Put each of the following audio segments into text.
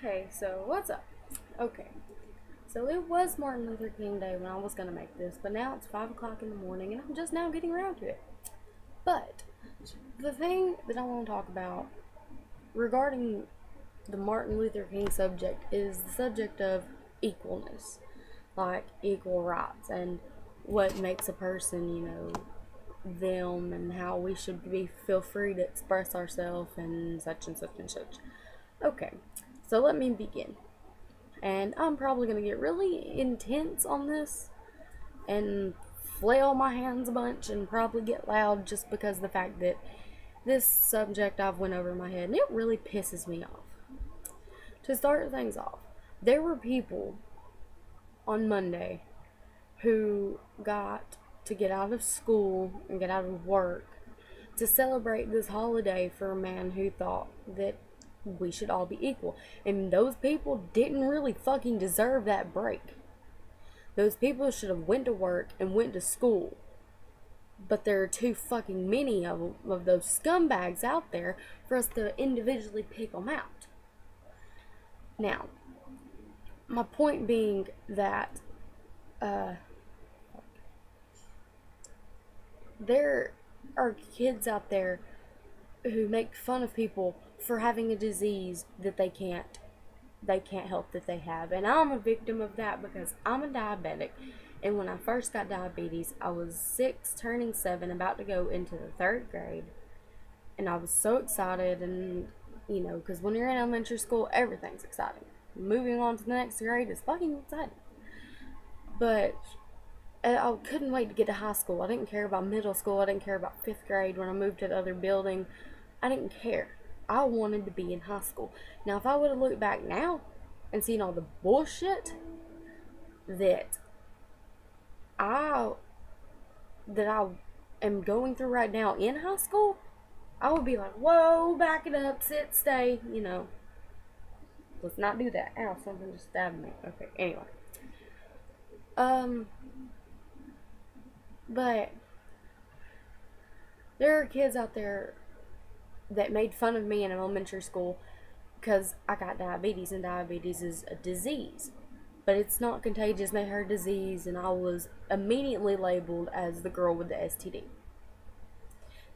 Hey, so what's up? Okay, so it was Martin Luther King Day when I was gonna make this, but now it's 5 o'clock in the morning and I'm just now getting around to it. But the thing that I want to talk about regarding the Martin Luther King subject is the subject of equalness, like equal rights, and what makes a person, them, and how we should feel free to express ourselves and such and such and such. Okay, so let me begin. And I'm probably going to get really intense on this and flail my hands a bunch and probably get loud just because of the fact that this subject I've went over my head and it really pisses me off. To start things off, there were people on Monday who got to get out of school and get out of work to celebrate this holiday for a man who thought that we should all be equal. And those people didn't really fucking deserve that break. Those people should have went to work and went to school. But there are too fucking many of those scumbags out there for us to individually pick them out. Now, my point being that there are kids out there who make fun of people for having a disease that they can't help that they have. And I'm a victim of that because I'm a diabetic. And when I first got diabetes, I was 6 turning 7, about to go into the 3rd grade. And I was so excited, and because when you're in elementary school, everything's exciting. Moving on to the next grade is fucking exciting. But I couldn't wait to get to high school. I didn't care about middle school. I didn't care about 5th grade when I moved to the other building. I didn't care. I wanted to be in high school. Now, if I would have looked back now and seen all the bullshit that I am going through right now in high school, I would be like, whoa, back it up, sit, stay, Let's not do that. Ow, something just stabbed me. Okay, anyway. But there are kids out there that made fun of me in elementary school because I got diabetes, and diabetes is a disease. But it's not contagious, they heard disease, and I was immediately labeled as the girl with the STD.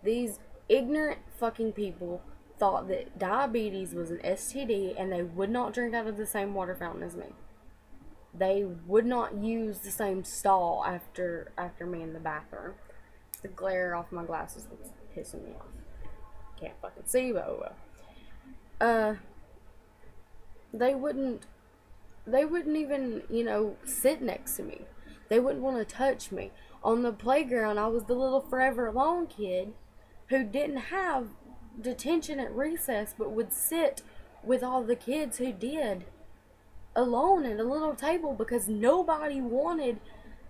These ignorant fucking people thought that diabetes was an STD, and they would not drink out of the same water fountain as me. They would not use the same stall after me in the bathroom. The glare off my glasses was pissing me off. Can't fucking see, but oh well. They wouldn't even, sit next to me. They wouldn't want to touch me. On the playground, I was the little forever alone kid who didn't have detention at recess, but would sit with all the kids who did alone at a little table because nobody wanted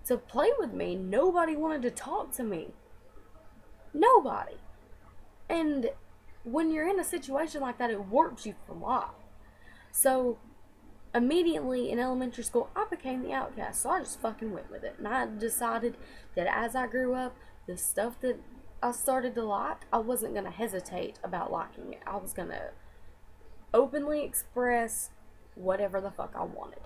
to play with me. Nobody wanted to talk to me. Nobody. And when you're in a situation like that, it warps you for life. So immediately in elementary school, I became the outcast. So I just fucking went with it. And I decided that as I grew up, the stuff that I started to like, I wasn't going to hesitate about liking it. I was going to openly express whatever the fuck I wanted.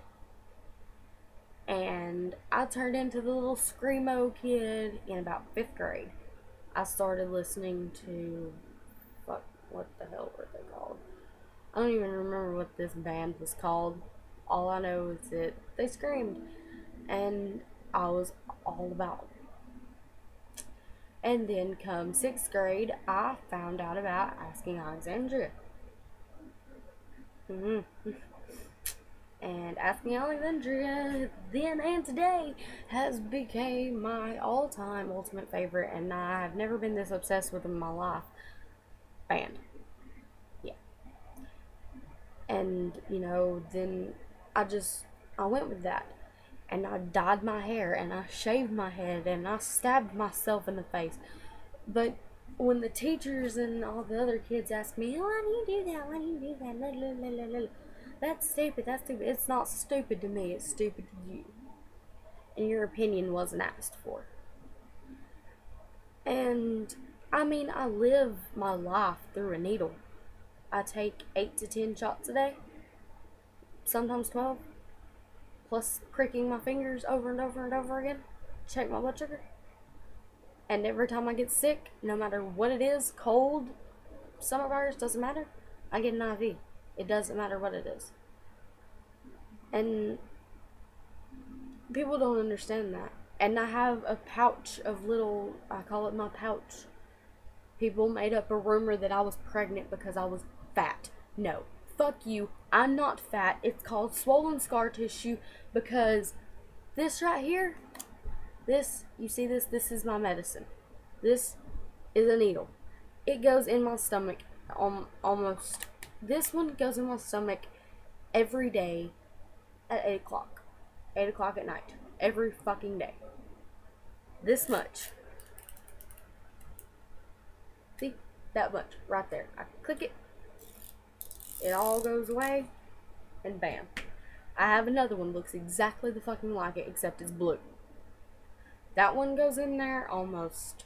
And I turned into the little screamo kid in about 5th grade. I started listening to, what the hell were they called? I don't even remember what this band was called. All I know is that they screamed, and I was all about it. And then come 6th grade, I found out about Asking Alexandria. And Asking Alexandria, then and today, has become my all-time ultimate favorite, and I've never been this obsessed with them in my life. Band. Yeah. And, then I went with that. And I dyed my hair, and I shaved my head, and I stabbed myself in the face. But when the teachers and all the other kids ask me, why do you do that? Why do you do that? La, la, la, la, la. That's stupid. That's stupid. It's not stupid to me. It's stupid to you. And your opinion wasn't asked for. And, I live my life through a needle. I take 8 to 10 shots a day. sometimes 12, plus pricking my fingers over and over and over again, check my blood sugar. And every time I get sick, no matter what it is, cold, stomach virus, doesn't matter, I get an IV. It doesn't matter what it is. And people don't understand that. And I have a pouch of little, I call it my pouch. People made up a rumor that I was pregnant because I was fat. No. Fuck you. I'm not fat. It's called swollen scar tissue because this right here, this, you see this? This is my medicine. This is a needle. It goes in my stomach almost. This one goes in my stomach every day at 8 o'clock. 8 o'clock at night. Every fucking day. This much. See? That much. Right there. I click it. It all goes away. And bam. I have another one looks exactly the fucking like it, except it's blue. That one goes in there almost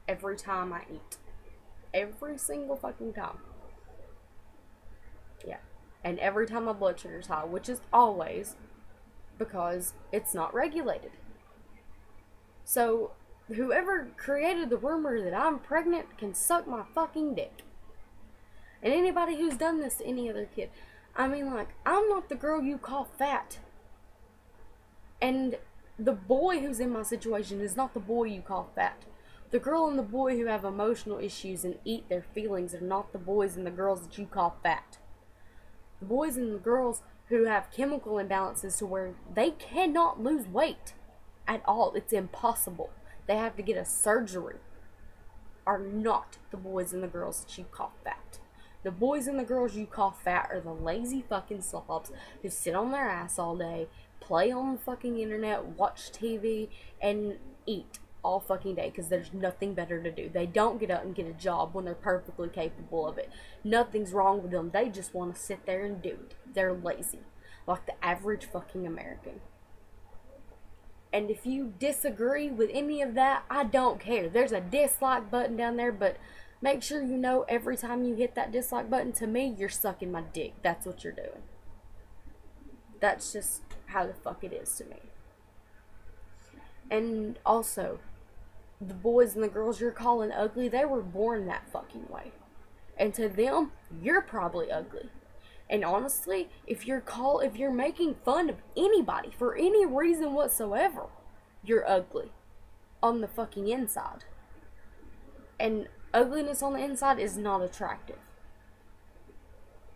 every time I eat. Every single fucking time. Yeah. And every time my blood sugar's high, which is always because it's not regulated. So, whoever created the rumor that I'm pregnant can suck my fucking dick. And anybody who's done this to any other kid. I mean, like, I'm not the girl you call fat. And the boy who's in my situation is not the boy you call fat. The girl and the boy who have emotional issues and eat their feelings are not the boys and the girls that you call fat. The boys and the girls who have chemical imbalances to where they cannot lose weight at all. It's impossible. They have to get a surgery. Are not the boys and the girls that you call fat. The boys and the girls you call fat are the lazy fucking slobs who sit on their ass all day, play on the fucking internet, watch TV, and eat all fucking day because there's nothing better to do. They don't get up and get a job when they're perfectly capable of it. Nothing's wrong with them. They just want to sit there and do it. They're lazy. Like the average fucking American. And if you disagree with any of that, I don't care. There's a dislike button down there, but make sure you know every time you hit that dislike button, to me, you're sucking my dick. That's what you're doing. That's just how the fuck it is to me. And also, the boys and the girls you're calling ugly, they were born that fucking way. And to them, you're probably ugly. And honestly, if you're making fun of anybody for any reason whatsoever, you're ugly. On the fucking inside. And ugliness on the inside is not attractive.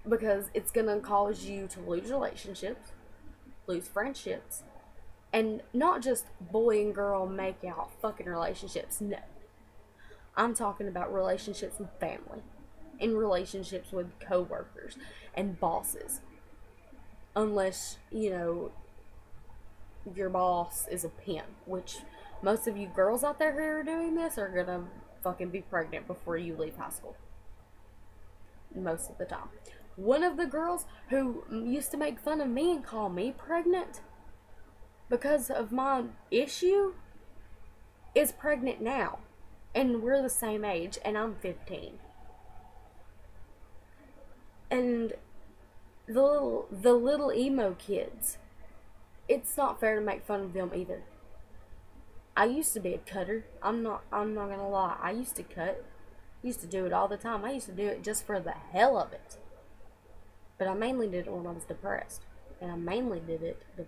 Because it's gonna cause you to lose relationships, lose friendships, and not just boy and girl make out fucking relationships, no. I'm talking about relationships with family, and relationships with co-workers and bosses. Unless, you know, your boss is a pimp, which most of you girls out there who are doing this are gonna fucking be pregnant before you leave high school. Most of the time. One of the girls who used to make fun of me and call me pregnant because of my issue is pregnant now. And we're the same age, and I'm 15. And the little emo kids, it's not fair to make fun of them either. I used to be a cutter. I'm not gonna lie. I used to cut. Used to do it all the time. I used to do it just for the hell of it. But I mainly did it when I was depressed. And I mainly did it, the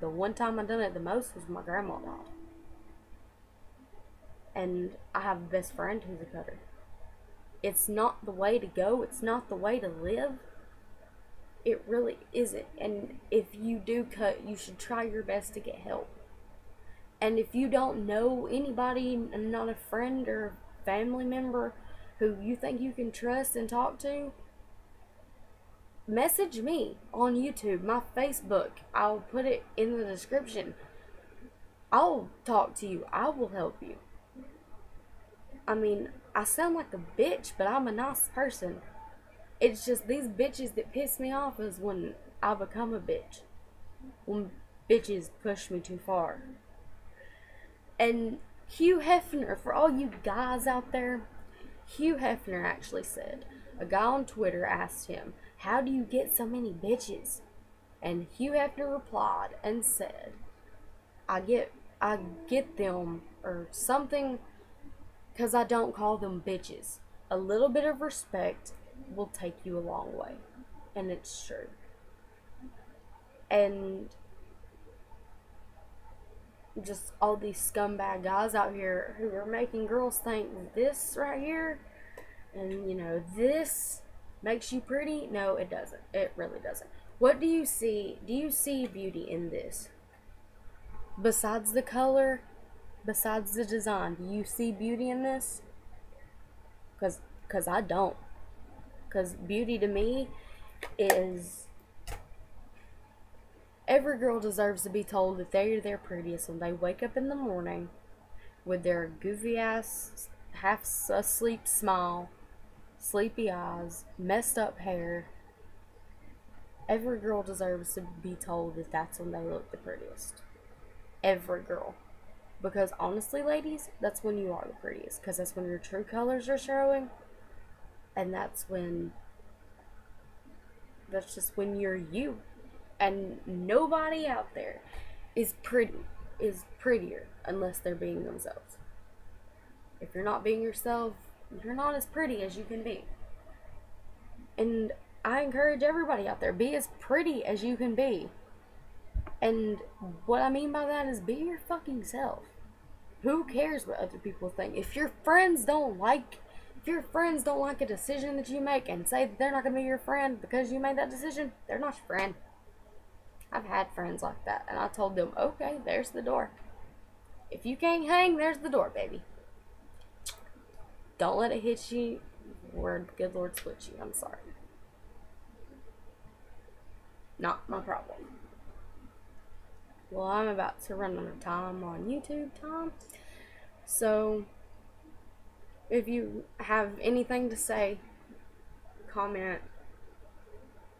one time I done it the most was when my grandma died. And I have a best friend who's a cutter. It's not the way to go. It's not the way to live. It really isn't. And if you do cut, you should try your best to get help. And if you don't know anybody, not a friend or family member who you think you can trust and talk to, message me on YouTube, my Facebook. I'll put it in the description. I'll talk to you. I will help you. I mean, I sound like a bitch, but I'm a nice person. It's just these bitches that piss me off is when I become a bitch. When bitches push me too far. And Hugh Hefner, for all you guys out there, Hugh Hefner actually said, a guy on Twitter asked him, how do you get so many bitches? And Hugh Hefner replied and said, I get them or something because I don't call them bitches. A little bit of respect will take you a long way. And it's true. And just all these scumbag guys out here who are making girls think this right here and, you know, this makes you pretty. No, it doesn't. It really doesn't. What do you see? Do you see beauty in this? Besides the color, besides the design, do you see beauty in this? Because I don't. Because beauty to me is, every girl deserves to be told that they're their prettiest when they wake up in the morning with their goofy ass, half asleep smile, sleepy eyes, messed up hair. Every girl deserves to be told that that's when they look the prettiest. Every girl. Because honestly, ladies, that's when you are the prettiest. Because that's when your true colors are showing. And that's just when you're you. And nobody out there is prettier unless they're being themselves. If you're not being yourself, you're not as pretty as you can be. And I encourage everybody out there, be as pretty as you can be. And what I mean by that is be your fucking self. Who cares what other people think? If your friends don't like a decision that you make and say that they're not going to be your friend because you made that decision, they're not your friend. I've had friends like that, and I told them, okay, there's the door. If you can't hang, there's the door, baby. Don't let it hit you, or the good Lord split you. I'm sorry. Not my problem. Well, I'm about to run out of time on YouTube time. So, if you have anything to say, comment.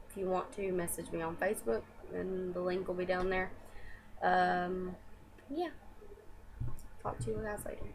If you want to, message me on Facebook, and the link will be down there. Yeah. Talk to you guys later.